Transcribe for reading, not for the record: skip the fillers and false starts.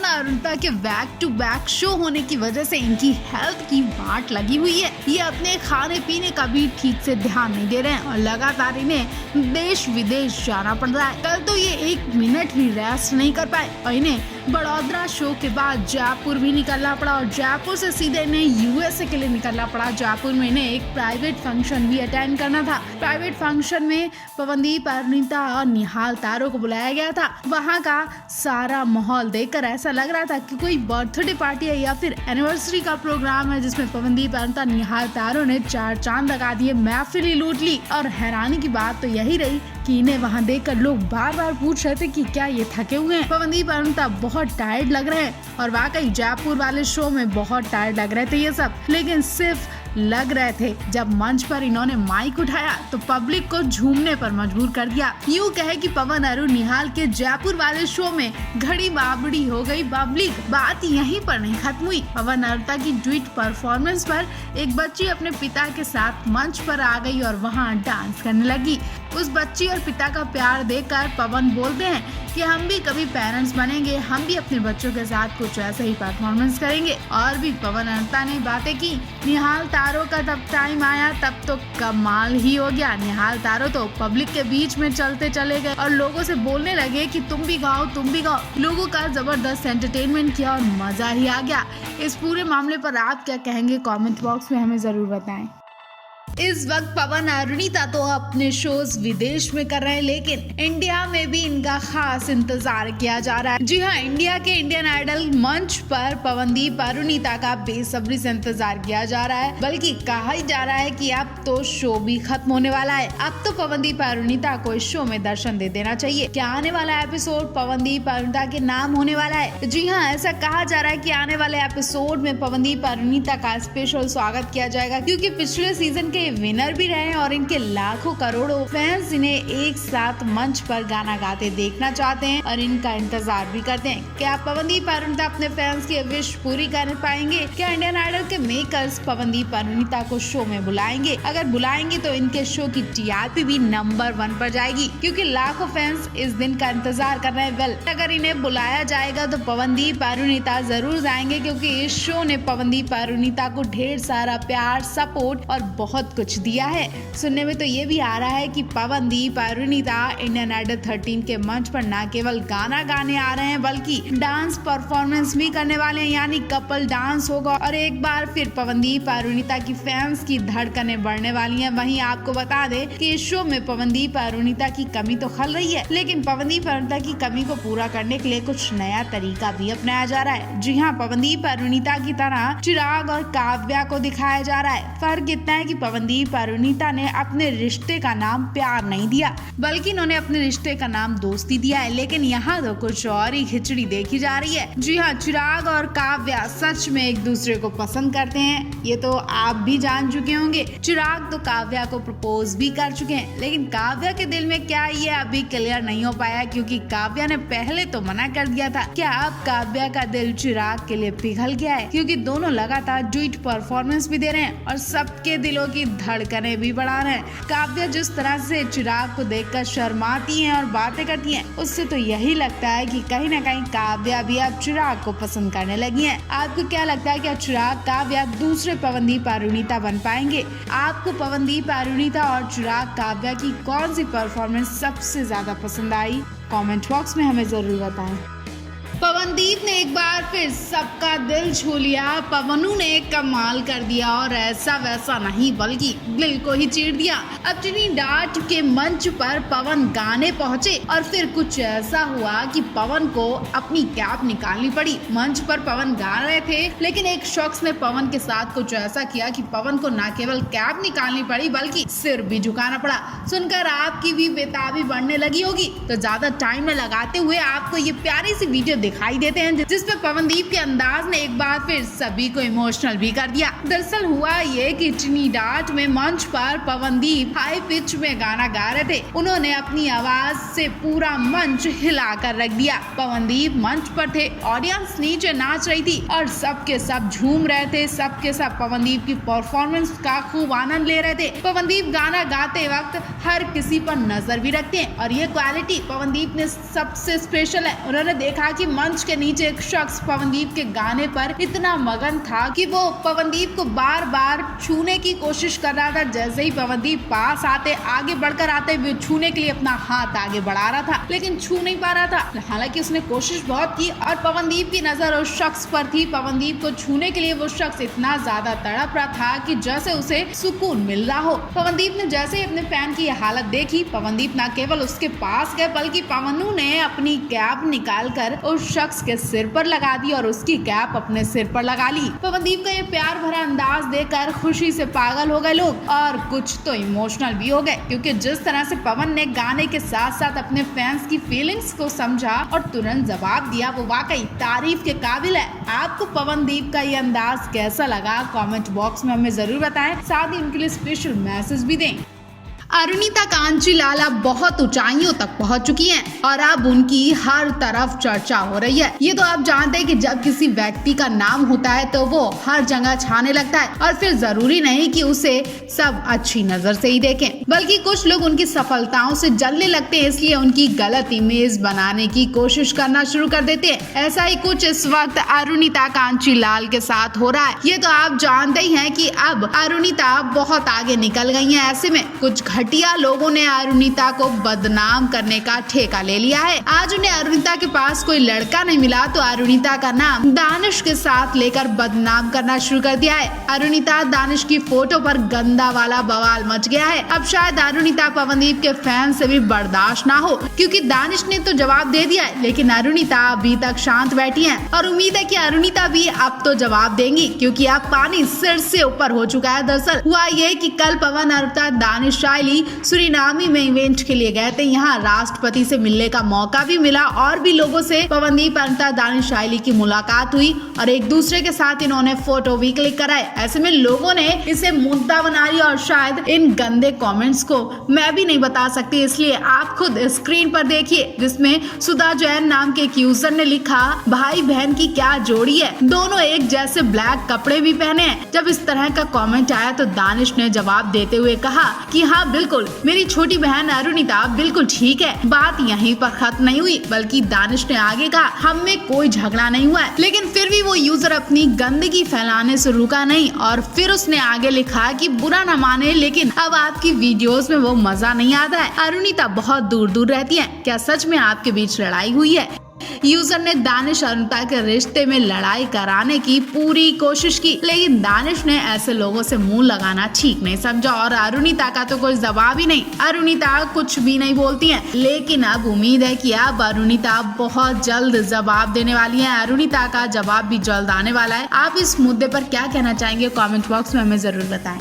अरुणिता के back to back show होने की वजह से इनकी हेल्थ की वाट लगी हुई है। ये अपने खाने पीने का भी ठीक से ध्यान नहीं दे रहे हैं और लगातार इन्हें देश विदेश जाना पड़ रहा है। कल तो ये 1 मिनट भी रेस्ट नहीं कर पाए और इन्हें बड़ौदा शो के बाद जयपुर भी निकलना पड़ा और जयपुर से सीधे इन्हें यूएसए के लिए निकलना पड़ा। जयपुर में इन्हें एक प्राइवेट फंक्शन भी अटेंड करना था। प्राइवेट फंक्शन में पवनदीप, अरुणिता और निहाल तारो को बुलाया गया था। वहाँ का सारा माहौल देखकर ऐसा लग रहा था कि कोई बर्थडे पार्टी है या फिर एनिवर्सरी का प्रोग्राम है, जिसमें पवनदीप, अरुणिता, निहाल तारो ने 4 चांद लगा दिए, महफिल ही लूट ली। और हैरानी की बात तो यही रही कि इन्हें वहाँ देखकर लोग बार बार पूछ रहे थे कि क्या ये थके हुए हैं। पवनदीप, अरुणिता बहुत टायर्ड लग रहे हैं और वाकई जयपुर वाले शो में बहुत टायर्ड लग रहे थे ये सब, लेकिन सिर्फ लग रहे थे। जब मंच पर इन्होंने माइक उठाया तो पब्लिक को झूमने पर मजबूर कर दिया। यूँ कहे कि पवन, अरुण, निहाल के जयपुर वाले शो में घड़ी बाबड़ी हो गई पब्लिक। बात यहीं पर नहीं खत्म हुई। पवन, अरुणिता की ड्यूट परफॉर्मेंस पर एक बच्ची अपने पिता के साथ मंच पर आ गई और वहाँ डांस करने लगी। उस बच्ची और पिता का प्यार देखकर पवन बोलते हैं कि हम भी कभी पेरेंट्स बनेंगे, हम भी अपने बच्चों के साथ कुछ ऐसा ही परफॉर्मेंस करेंगे। और भी पवन, अरुणिता ने बातें की। निहाल तारो का तब टाइम आया तब तो कमाल ही हो गया। निहाल तारो तो पब्लिक के बीच में चलते चले गए और लोगों से बोलने लगे कि तुम भी गाओ, तुम भी गाओ। लोगों का जबरदस्त एंटरटेनमेंट किया और मजा ही आ गया। इस पूरे मामले पर आप क्या कहेंगे, कमेंट बॉक्स में हमें जरूर बताएं। इस वक्त पवन, अरुणिता तो अपने शोज विदेश में कर रहे हैं, लेकिन इंडिया में भी इनका खास इंतजार किया जा रहा है। जी हाँ, इंडिया के इंडियन आइडल मंच पर पवनदीप, अरुणिता का बेसब्री से इंतजार किया जा रहा है। बल्कि कहा ही जा रहा है कि अब तो शो भी खत्म होने वाला है। अब तो पवनदीप, अरुणिता को इस शो में दर्शन दे देना चाहिए। क्या आने वाला एपिसोड पवनदीप, अरुणिता के नाम होने वाला है? जी हाँ, ऐसा कहा जा रहा है कि आने वाले एपिसोड में पवनदीप, अरुणिता का स्पेशल स्वागत किया जाएगा, क्योंकि पिछले सीजन के विनर भी रहे और इनके लाखों करोड़ों फैंस इन्हें एक साथ मंच पर गाना गाते देखना चाहते हैं और इनका इंतजार भी करते हैं। क्या पवनदीप, अरुणिता अपने फैंस की विश पूरी कर पाएंगे? क्या इंडियन आइडल के मेकर्स पवनदीप, अरुणिता को शो में बुलाएंगे? अगर बुलाएंगे तो इनके शो की टीआरपी भी नंबर 1 पर जाएगी, क्योंकि लाखों फैंस इस दिन का इंतजार कर रहे हैं। वेल, अगर इन्हें बुलाया जाएगा तो पवनदीप, अरुणिता जरूर जाएंगे, क्योंकि इस शो ने पवनदीप, अरुणिता को ढेर सारा प्यार, सपोर्ट और बहुत कुछ दिया है। सुनने में तो ये भी आ रहा है कि पवनदीप, अरुणिता इंडियन आइडल 13 के मंच पर न केवल गाना गाने आ रहे हैं, बल्कि डांस परफॉर्मेंस भी करने वाले हैं, यानी कपल डांस होगा। और एक बार फिर पवनदीप, अरुणिता की फैंस की धड़कनें बढ़ने वाली हैं। वहीं आपको बता दें कि इस शो में पवनदीप, अरुणिता की कमी तो खल रही है, लेकिन पवनदीप, अरुणिता की कमी को पूरा करने के लिए कुछ नया तरीका भी अपनाया जा रहा है। जी हाँ, पवनदीप, अरुणिता की तरह चिराग और काव्या को दिखाया जा रहा है। फर्क इतना है कि पवनदीप, अरुणिता ने अपने रिश्ते का नाम प्यार नहीं दिया, बल्कि इन्होंने अपने रिश्ते का नाम दोस्ती दिया है। लेकिन यहाँ तो कुछ और ही खिचड़ी देखी जा रही है। जी हाँ, चिराग और काव्या सच में एक दूसरे को पसंद करते हैं, ये तो आप भी जान चुके होंगे। चिराग तो काव्या को प्रपोज भी कर चुके हैं, लेकिन काव्या के दिल में क्या ये अभी क्लियर नहीं हो पाया, क्योंकि काव्या ने पहले तो मना कर दिया था। क्या अब काव्या का दिल चिराग के लिए पिघल गया है? क्योंकि दोनों लगातार ड्यूट परफॉर्मेंस भी दे रहे हैं और सबके दिलों की धड़कने भी बढ़ा रहे हैं। काव्या जिस तरह से चिराग को देखकर शर्माती हैं और बातें करती हैं, उससे तो यही लगता है कि कहीं न कहीं काव्या भी अब चिराग को पसंद करने लगी हैं। आपको क्या लगता है, क्या चिराग, काव्या दूसरे पवनदीप, अरुणिता बन पाएंगे? आपको पवनदीप, अरुणिता और चिराग, काव्या की कौन सी परफॉर्मेंस सबसे ज्यादा पसंद आई? कमेंट बॉक्स में हमें जरूर बताएं। पवनदीप ने एक बार फिर सबका दिल छू लिया। पवनू ने कमाल कर दिया और ऐसा वैसा नहीं, बल्कि दिल को ही चीर दिया। अब ट्रिनिडाद के मंच पर पवन गाने पहुंचे और फिर कुछ ऐसा हुआ कि पवन को अपनी कैप निकालनी पड़ी। मंच पर पवन गा रहे थे, लेकिन एक शख्स ने पवन के साथ कुछ ऐसा किया कि पवन को न केवल कैप निकालनी पड़ी, बल्कि सिर भी झुकाना पड़ा। सुनकर आपकी भी बेताबी बढ़ने लगी होगी, तो ज्यादा टाइम न लगाते हुए आपको ये प्यारी सी वीडियो दिखाई देते हैं, जिसमें पवनदीप के अंदाज ने एक बार फिर सभी को इमोशनल भी कर दिया। दरअसल हुआ ये कि ट्रिनिडाद में मंच पर पवनदीप हाई पिच में गाना गा रहे थे। उन्होंने अपनी आवाज से पूरा मंच हिला कर रख दिया। पवनदीप मंच पर थे, ऑडियंस नीचे नाच रही थी और सबके सब झूम रहे थे। सबके सब पवनदीप की परफॉर्मेंस का खूब आनंद ले रहे थे। पवनदीप गाना गाते वक्त हर किसी पर नजर भी रखते हैं और ये क्वालिटी पवनदीप ने सबसे स्पेशल है। उन्होंने देखा कि मंच के नीचे एक शख्स पवनदीप के गाने पर इतना मगन था कि वो पवनदीप को बार बार छूने की कोशिश कर रहा था। जैसे ही पवनदीप पास आते, आगे बढ़कर आते, वो छूने के लिए अपना हाथ आगे बढ़ा रहा था, लेकिन छू नहीं पा रहा था। हालांकि उसने कोशिश बहुत की और पवनदीप की नजर उस शख्स पर थी। पवनदीप को छूने के लिए वो शख्स इतना ज्यादा तड़प रहा था कि जैसे उसे सुकून मिल रहा हो। पवनदीप ने जैसे ही अपने फैन की यह हालत देखी, पवनदीप न केवल उसके पास गए बल्कि पवनू ने अपनी कैप निकालकर उस शख्स के सिर पर लगा दी और उसकी कैप अपने सिर पर लगा ली। पवनदीप का ये प्यार भरा अंदाज देखकर खुशी से पागल हो गए लोग और कुछ तो इमोशनल भी हो गए, क्योंकि जिस तरह से पवन ने गाने के साथ साथ अपने फैंस की फीलिंग्स को समझा और तुरंत जवाब दिया, वो वाकई तारीफ के काबिल है। आपको पवनदीप का ये अंदाज कैसा लगा कमेंट बॉक्स में हमें जरूर बताएं, साथ ही उनके लिए स्पेशल मैसेज भी दें। अरुणिता कांचीलाल अब बहुत ऊंचाइयों तक पहुंच चुकी हैं और अब उनकी हर तरफ चर्चा हो रही है। ये तो आप जानते हैं कि जब किसी व्यक्ति का नाम होता है तो वो हर जगह छाने लगता है और फिर जरूरी नहीं कि उसे सब अच्छी नजर से ही देखें, बल्कि कुछ लोग उनकी सफलताओं से जलने लगते हैं, इसलिए उनकी गलत इमेज बनाने की कोशिश करना शुरू कर देते हैं। ऐसा ही कुछ इस वक्त अरुणिता कांचीलाल के साथ हो रहा है। ये तो आप जानते ही हैं कि अब अरुणिता बहुत आगे निकल गई हैं। ऐसे में कुछ घटिया लोगों ने अरुणिता को बदनाम करने का ठेका ले लिया है। आज उन्हें अरुणिता के पास कोई लड़का नहीं मिला तो अरुणिता का नाम दानिश के साथ लेकर बदनाम करना शुरू कर दिया है। अरुणिता दानिश की फोटो पर गंदा वाला बवाल मच गया है। अब शायद अरुणिता पवनदीप के फैन से भी बर्दाश्त ना हो, क्योंकि दानिश ने तो जवाब दे दिया है, लेकिन अरुणिता अभी तक शांत बैठी है और उम्मीद है कि अरुणिता भी अब तो जवाब देंगी, क्योंकि अब पानी सिर से ऊपर हो चुका है। दरअसल हुआ ये कि कल पवन अरुणिता दानिश सुरीनामी में इवेंट के लिए गए थे। यहाँ राष्ट्रपति से मिलने का मौका भी मिला और भी लोगों से पवनदीप अरुणिता दानिश शाइली की मुलाकात हुई और एक दूसरे के साथ इन्होंने फोटो भी क्लिक कराए। ऐसे में लोगों ने इसे मुद्दा बना लिया और शायद इन गंदे कमेंट्स को मैं भी नहीं बता सकती, इसलिए आप खुद स्क्रीन पर देखिए, जिसमें सुधा जैन नाम के एक यूजर ने लिखा, भाई बहन की क्या जोड़ी है, दोनों एक जैसे ब्लैक कपड़े भी पहने हैं। जब इस तरह का कमेंट आया तो दानिश ने जवाब देते हुए कहा कि हाँ बिल्कुल, मेरी छोटी बहन अरुणिता बिल्कुल ठीक है। बात यहीं पर खत्म नहीं हुई, बल्कि दानिश ने आगे कहा, हम में कोई झगड़ा नहीं हुआ है। लेकिन फिर भी वो यूजर अपनी गंदगी फैलाने से रुका नहीं और फिर उसने आगे लिखा कि बुरा न माने, लेकिन अब आपकी वीडियोस में वो मजा नहीं आता है। अरुणिता बहुत दूर दूर रहती है, क्या सच में आपके बीच लड़ाई हुई है? यूजर ने दानिश अरुणिता के रिश्ते में लड़ाई कराने की पूरी कोशिश की, लेकिन दानिश ने ऐसे लोगों से मुंह लगाना ठीक नहीं समझा और अरुणिता का तो कोई जवाब ही नहीं। अरुणिता कुछ भी नहीं बोलती हैं, लेकिन अब उम्मीद है कि अब अरुणिता बहुत जल्द जवाब देने वाली है। अरुणिता का जवाब भी जल्द आने वाला है। आप इस मुद्दे पर क्या कहना चाहेंगे कमेंट बॉक्स में हमें जरूर बताएं।